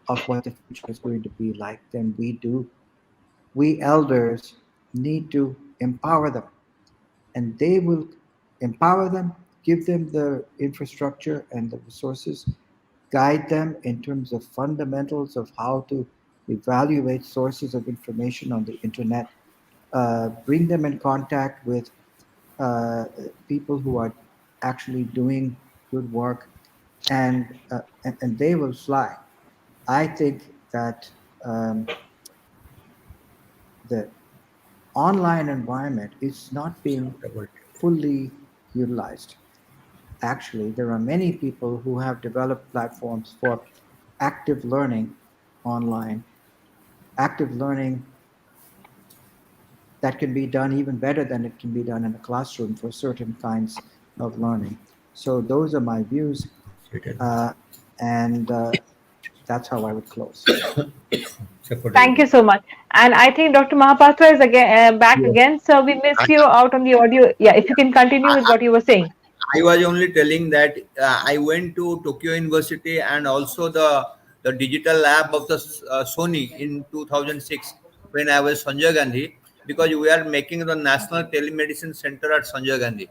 of what the future is going to be like than we do. We elders need to empower them, and they will empower them, give them the infrastructure and the resources, guide them in terms of fundamentals of how to evaluate sources of information on the internet, bring them in contact with uh, people who are actually doing good work, and they will fly. I think that the online environment is not being fully utilized. Actually, there are many people who have developed platforms for active learning online, active learning that can be done even better than it can be done in a classroom for certain kinds of learning. So, those are my views, uh, and that's how I would close. Thank you so much. And I think Dr. Mahapatra is again back Yes. again. So we missed you out on the audio. Yeah, if you can continue with what you were saying. I was only telling that I went to Tokyo University and also the digital lab of the Sony in 2006 when I was Sanjay Gandhi, because we are making the National Telemedicine Center at Sanjay Gandhi,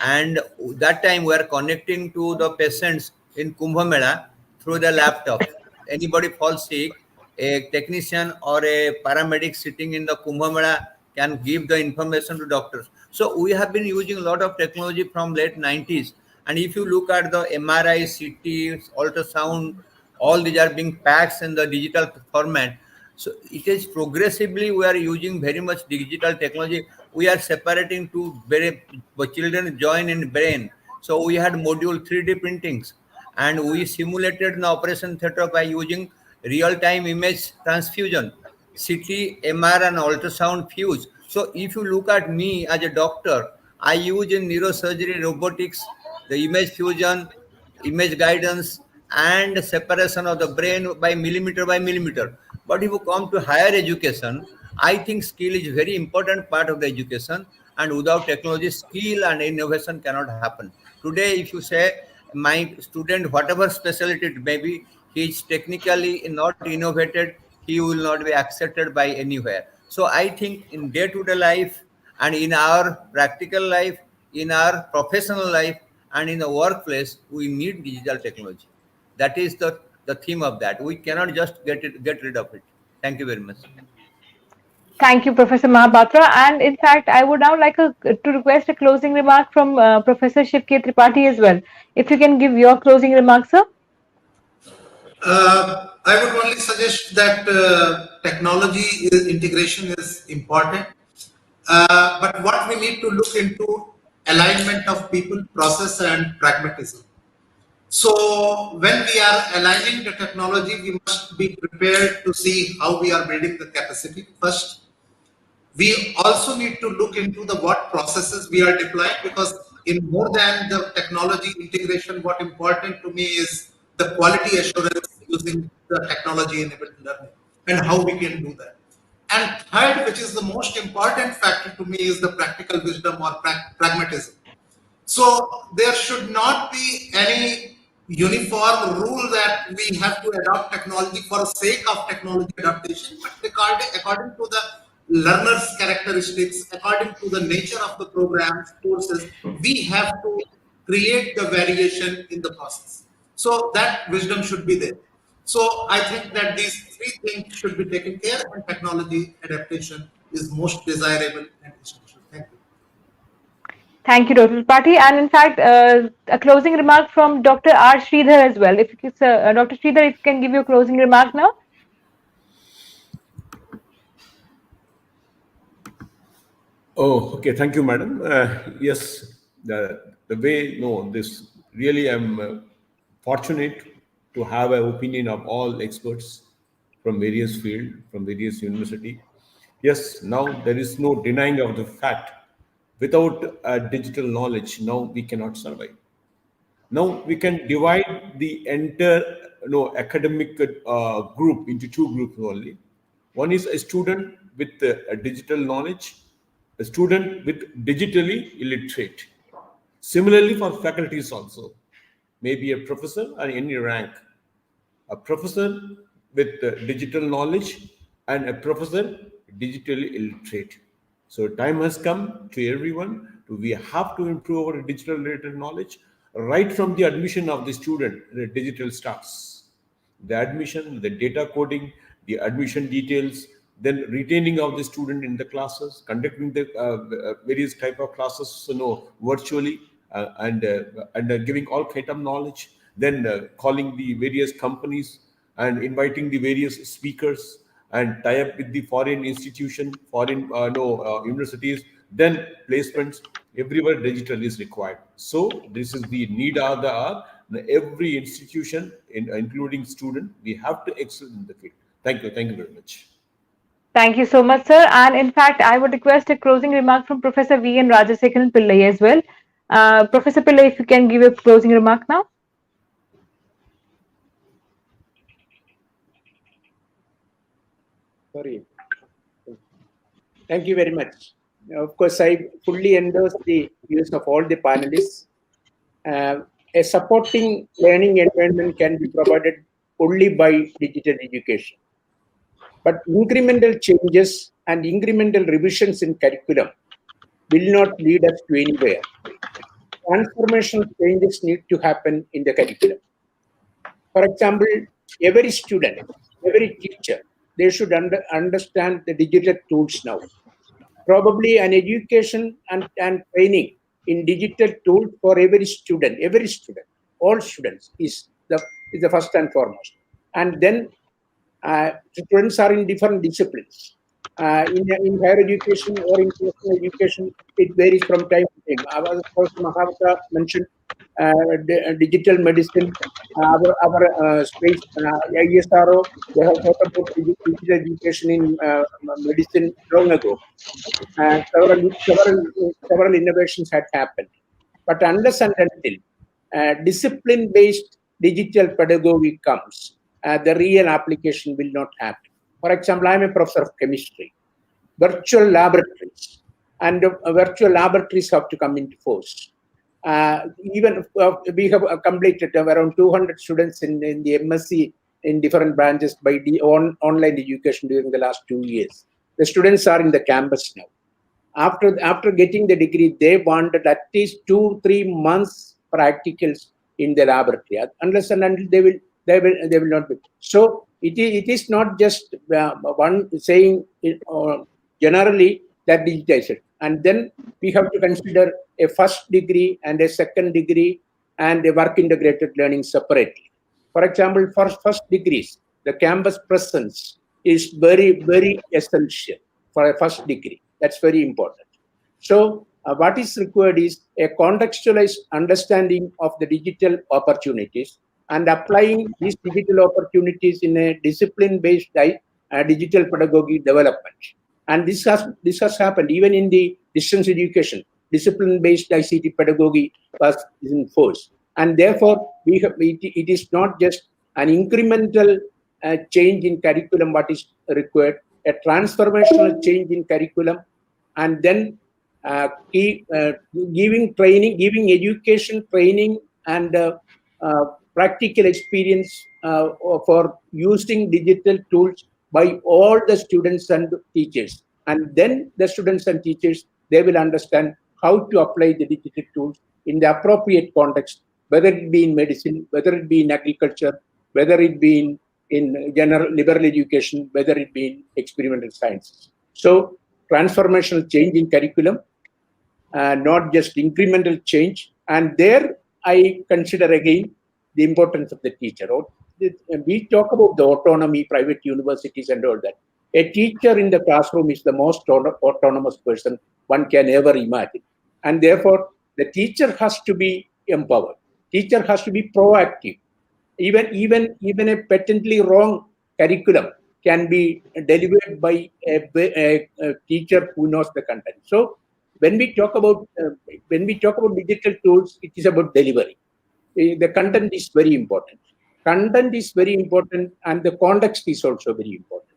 and that time we are connecting to the patients in Kumbh Mela through the laptop. Anybody falls sick, a technician or a paramedic sitting in the Kumbh Mela can give the information to doctors. So we have been using a lot of technology from late 90s. And if you look at the MRI, CT, ultrasound, all these are being packed in the digital format. So it is progressively we are using very much digital technology. We are separating two very children join in brain. So we had module 3D printings, and we simulated the operation theater by using real-time image transfusion, CT, MR, and ultrasound fuse. So if you look at me as a doctor, I use in neurosurgery robotics, the image fusion, image guidance, and separation of the brain by millimeter. But if you come to higher education, I think skill is very important part of the education, and without technology, skill and innovation cannot happen. Today, if you say my student, whatever specialty it may be, he is technically not innovated, he will not be accepted by anywhere. So I think in day-to-day life and in our practical life, in our professional life, and in the workplace, we need digital technology. That is the theme of that. We cannot just get rid of it. Thank you very much. Thank you, Professor Mahabatra. And in fact, I would now like to request a closing remark from Professor Shiv K. Tripathi as well. If you can give your closing remarks, sir. I would only suggest that integration is important, but what we need to look into alignment of people, process, and pragmatism. So when we are aligning the technology, we must be prepared to see how we are building the capacity first. We also need to look into the what processes we are deploying, because in more than the technology integration, what important to me is the quality assurance using the technology enabled learning and how we can do that. And third, which is the most important factor to me, is the practical wisdom or pragmatism. So there should not be any uniform rule that we have to adopt technology for the sake of technology adaptation, but according to the learner's characteristics, according to the nature of the programs, courses, we have to create the variation in the process. So that wisdom should be there. So I think that these three things should be taken care, and technology adaptation is most desirable and essential. Thank you. Thank you, Dr. Tripathi. And in fact, a closing remark from Dr. R. Sridhar as well. If you could, Dr. Sridhar, if you can give your closing remark now. Oh, okay. Thank you, madam. Yes, the way, no, this really I'm fortunate to have an opinion of all experts from various field, from various university. Yes, now there is no denying of the fact. Without digital knowledge, now we cannot survive. Now we can divide the entire academic group into two groups only. One is a student with a digital knowledge, a student with digitally illiterate. Similarly for faculties also, maybe a professor or any rank, a professor with digital knowledge and a professor digitally illiterate. So time has come to everyone to we have to improve our digital related knowledge right from the admission of the student. The digital starts the admission, the data coding, the admission details, then retaining of the student in the classes, conducting the various type of classes, virtually, and giving all kind of knowledge, then calling the various companies and inviting the various speakers and tie up with the foreign institution, foreign universities, then placements. Everywhere digital is required. So this is the need of the hour. Every institution, including student, we have to excel in the field. Thank you. Thank you very much. Thank you so much, sir. And in fact, I would request a closing remark from Professor V. N. Rajasekharan Pillai as well. Professor Pillai, if you can give a closing remark now. Sorry. Thank you very much. Of course, I fully endorse the views of all the panelists. A supporting learning environment can be provided only by digital education. But incremental changes and incremental revisions in curriculum will not lead us to anywhere. Transformational changes need to happen in the curriculum. For example, every student, every teacher, they should understand the digital tools now. Probably an education and training in digital tools for every student, all students is the first and foremost. And then students are in different disciplines. In higher education or in professional education, it varies from time to thing. Professor Mahavata mentioned digital medicine, our space, ISRO, they have thought about digital education in medicine long ago. Several innovations had happened. But unless and until discipline-based digital pedagogy comes, the real application will not happen. For example, I'm a professor of chemistry. Virtual laboratories and virtual laboratories have to come into force. Even we have completed around 200 students in the MSc in different branches by the online education during the last 2 years. The students are in the campus now. After getting the degree, they wanted at least 2-3 months practicals in the laboratory. Unless and until they will not be. So it is not just one saying generally that digitization. And then we have to consider a first degree and a second degree and a work integrated learning separately. For example, for first degrees, the campus presence is very, very essential for a first degree. That's very important. So what is required is a contextualized understanding of the digital opportunities and applying these digital opportunities in a discipline-based digital pedagogy development. And this has happened even in the distance education. Discipline-based ICT pedagogy was in force. And therefore, it is not just an incremental change in curriculum what is required, a transformational change in curriculum, and then giving training, giving education, training, and practical experience for using digital tools by all the students and teachers. And then the students and teachers, they will understand how to apply the digital tools in the appropriate context, whether it be in medicine, whether it be in agriculture, whether it be in general liberal education, whether it be in experimental sciences. So transformational change in curriculum, not just incremental change. And there I consider again the importance of the teacher. We talk about the autonomy, private universities and all that. A teacher in the classroom is the most autonomous person one can ever imagine. And therefore, the teacher has to be empowered. Teacher has to be proactive. Even a patently wrong curriculum can be delivered by a teacher who knows the content. So when we talk about digital tools, it is about delivery. The content is very important. Content is very important, and the context is also very important.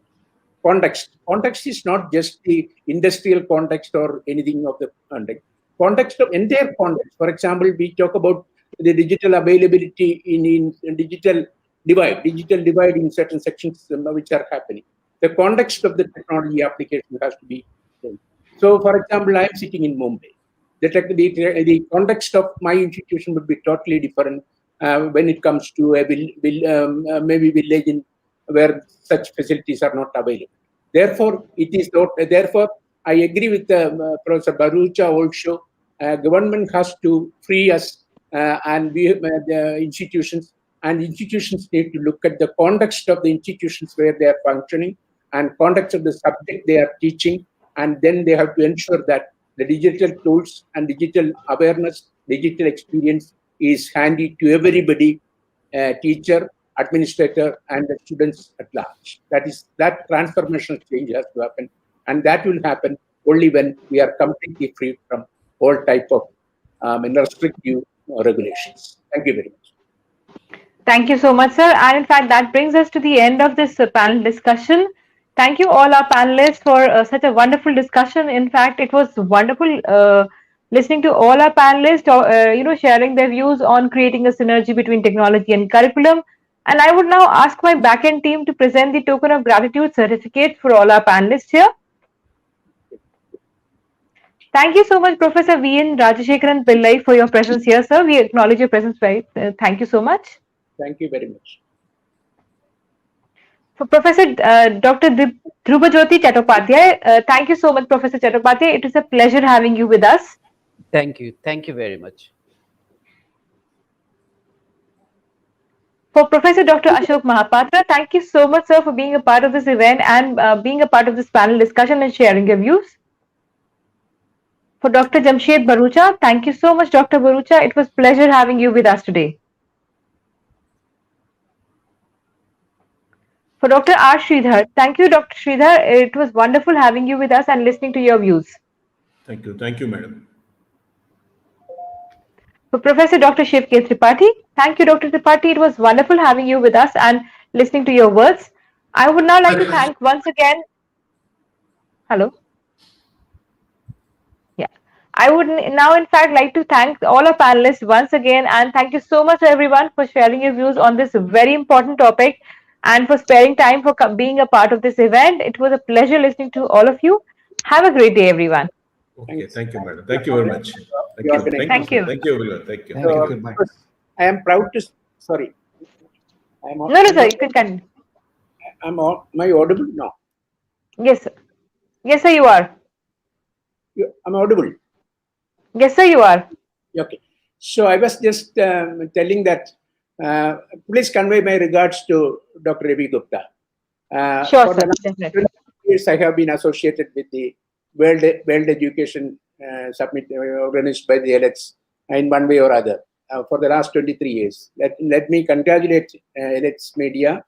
Context is not just the industrial context or anything of the context. Context of entire context. For example, we talk about the digital availability in digital divide in certain sections which are happening. The context of the technology application has to be. So, for example, I am sitting in Mumbai. The context of my institution would be totally different when it comes to a maybe village where such facilities are not available. Therefore, it is not. Therefore, I agree with Professor Barucha also. Government has to free us and the institutions need to look at the context of the institutions where they are functioning and context of the subject they are teaching, and then they have to ensure that the digital tools and digital awareness, digital experience is handy to everybody, teacher, administrator, and the students at large. That transformational change has to happen, and that will happen only when we are completely free from all type of restrictive regulations. Thank you very much. Thank you so much, sir. And in fact, that brings us to the end of this panel discussion. Thank you, all our panelists, for such a wonderful discussion. In fact, it was wonderful listening to all our panelists, sharing their views on creating a synergy between technology and curriculum. And I would now ask my backend team to present the token of gratitude certificate for all our panelists here. Thank you so much, Professor V.N. Rajashekaran Pillai, for your presence here, sir. We acknowledge your presence. Thank you so much. Thank you very much. For Professor Dr. Dhrubajyoti Chattopadhyay, thank you so much, Professor Chattopadhyay. It is a pleasure having you with us. Thank you. Thank you very much. For Professor Dr. Ashok Mahapatra, thank you so much, sir, for being a part of this event and being a part of this panel discussion and sharing your views. For Dr. Jamshed Barucha, thank you so much, Dr. Barucha. It was pleasure having you with us today. For Dr. R. Sridhar, thank you, Dr. Sridhar. It was wonderful having you with us and listening to your views. Thank you, madam. For Professor Dr. Shiv K. Tripathi, thank you, Dr. Tripathi. It was wonderful having you with us and listening to your words. I would now like to thank once again. Hello. Yeah. I would now, in fact, like to thank all our panelists once again, and thank you so much, everyone, for sharing your views on this very important topic and for sparing time for being a part of this event. It was a pleasure listening to all of you. Have a great day, everyone. Okay, thank you, madam. Thank you very much. Thank The you. organization. Thank you. Thank you, everyone. Thank you. Thank you. So, Goodbye. I am proud to. Sorry. No, sir, you can continue. Am I audible? No. Yes, sir. Yes, sir, you are. I'm audible. Yes, sir, you are. Okay. So I was just telling that please convey my regards to Dr. Ravi Gupta. Sure, For sir. the last Definitely. 20 years, I have been associated with the World Education Summit organized by the Elets in one way or other for the last 23 years. Let me congratulate Elets Media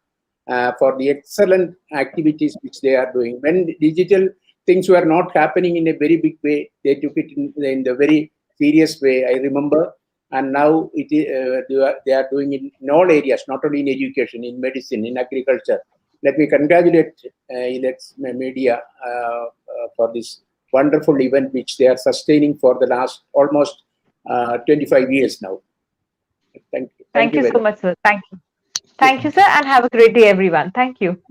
for the excellent activities which they are doing. When digital things were not happening in a very big way, they took it in the very serious way, I remember. And now they are doing it in all areas, not only in education, in medicine, in agriculture. Let me congratulate Elets Media for this wonderful event which they are sustaining for the last almost 25 years now. Thank you. Thank you very so much. much, sir. Thank you. Thank you, sir, and have a great day, everyone. Thank you.